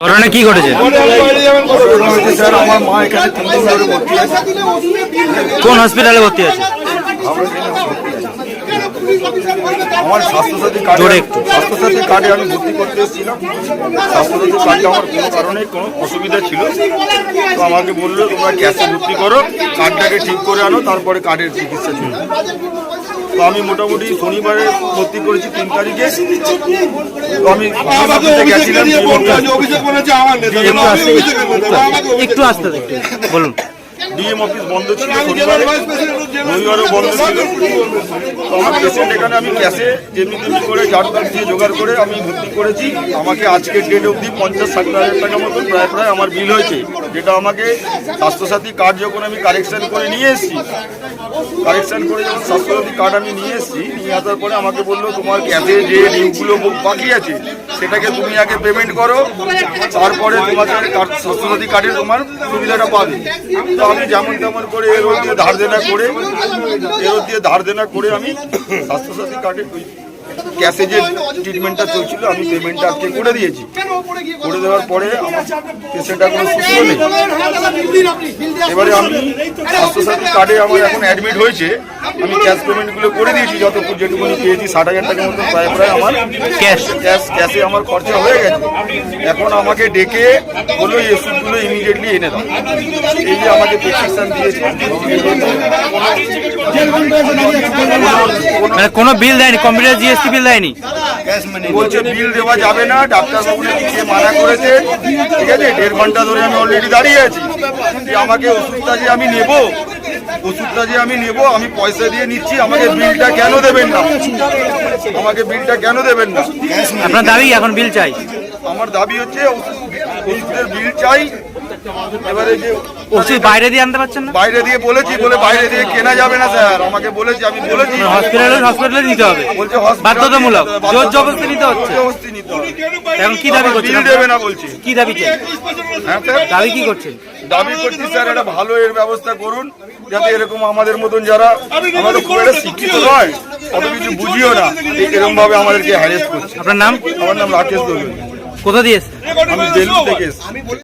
ঘটনা কি ঘটেছে? স্যার আমার মা এখানে 3 দিন ধরে ভর্তি আছে। কোন হসপিটালে ভর্তি আছে? আমার স্বাস্থ্যসাথী কার্ডে আমি ভর্তি করতে এসেছিলাম। স্বাস্থ্যসাথী কার্ডটা আমার কোনো কারণে কোনো অসুবিধা ছিল, তো আমাকে বললো তোমরা ক্যাশে ভর্তি করো, কার্ডটাকে ঠিক করে আনো, তারপরে কার্ডের চিকিৎসা ছিল। তো আমি মোটামুটি শনিবারে ভর্তি করেছি 3 তারিখে। তো আমি গেছিলাম, একটু আসতে বলুন। ডিএম অফিস বন্ধ ছিল, শনিবারে রবিবারও বন্ধ ছিল। তো আমার পেশেন্ট এখানে আমি ক্যাশে যেমনি তেমনি করে ঝাড় দিয়ে জোগাড় করে আমি ভর্তি করেছি। আমাকে আজকের ডেট অবধি 50-60 হাজার টাকা মতন প্রায় আমার বিল হয়েছে, যেটা আমাকে স্বাস্থ্যসাথী কার্ড যখন আমি কারেকশন করে নিয়ে এসেছি, যখন স্বাস্থ্যসাথী কার্ড আমি নিয়ে আসার পরে আমাকে বললো তোমার ক্যাশে যে ডিউগুলো বাকি আছে সেটাকে তুমি আগে পেমেন্ট করো, তারপরে তোমাকে স্বাস্থ্যসাথী কার্ডের তোমার সুবিধাটা পাবে। তো আমি যেমন তেমন করে এর দিয়ে ধার দেনা করে আমি স্বাস্থ্যসাথী কার্ডে ক্যাশে যে ট্রিটমেন্টটা চলছিল আমি পেমেন্টটা আজকে করে দিয়েছি। করে দেওয়ার পরে আমার পেশেন্টটা কোনো সুস্থ নেই। এবারে আমি স্বাস্থ্যসাথী কার্ডে আমার এখন অ্যাডমিট হয়েছে, আমি ক্যাশ পেমেন্টগুলো করে দিয়েছি, যেটুকুনি পেয়েছি 60,000 টাকার মতো প্রায় আমার ক্যাশে আমার খরচা হয়ে গেছে। এখন আমাকে ডেকে বললো এই ওষুধগুলো ইমিডিয়েটলি এনে দাও। এই যে আমাকে প্রেসক্রিপশন দিয়েছে, মানে কোনো বিল দেয়নি, কম্পিউটার জিএসটি বিল দেয়নি, বলছে বিল দেওয়া যাবে না, ডাক্তারবাবু দিকে মানা করেছে। ঠিক আছে, 1.5 ঘন্টা ধরে আমি অলরেডি দাঁড়িয়ে আছি। আমাকে ওষুধটা যে আমি নেবো আমি পয়সা দিয়ে নিচ্ছি, আমাকে বিলটা কেন দেবেন না? আপনার দাবি এখন বিল চাই? আমার দাবি হচ্ছে ওষুধের বিল চাই। এবারে যে ওষুধ বাইরে দিয়ে আনতে পারছেন না? বাইরে দিয়ে বলেছি, বলে বাইরে দিয়ে কেনা যাবে না স্যার। আমাকে বলেছি, আমি বলেছি হসপিটালে নিতে হবে, বলছে বাধ্যতামূলক, জোর জবরদস্তি নিতে হচ্ছে। এখন কি দাবি করছেন? বিল দেবে না বলছি। কি দাবি চাই? হ্যাঁ স্যার, দাবি কি করছেন? দাবি করছি স্যার একটা ভালো এর ব্যবস্থা করুন, যাতে এরকম আমাদের মতন যারা আমাদের খুব একটা শিক্ষিত নয়, অত কিছু বুঝিও না, এরকম ভাবে আমাদেরকে হ্যারেস করছে। আপনার নাম? আমার নাম রাকেশ দোলন। কোথা দিয়েছে? আমি দিল্লি থেকে এসেছি।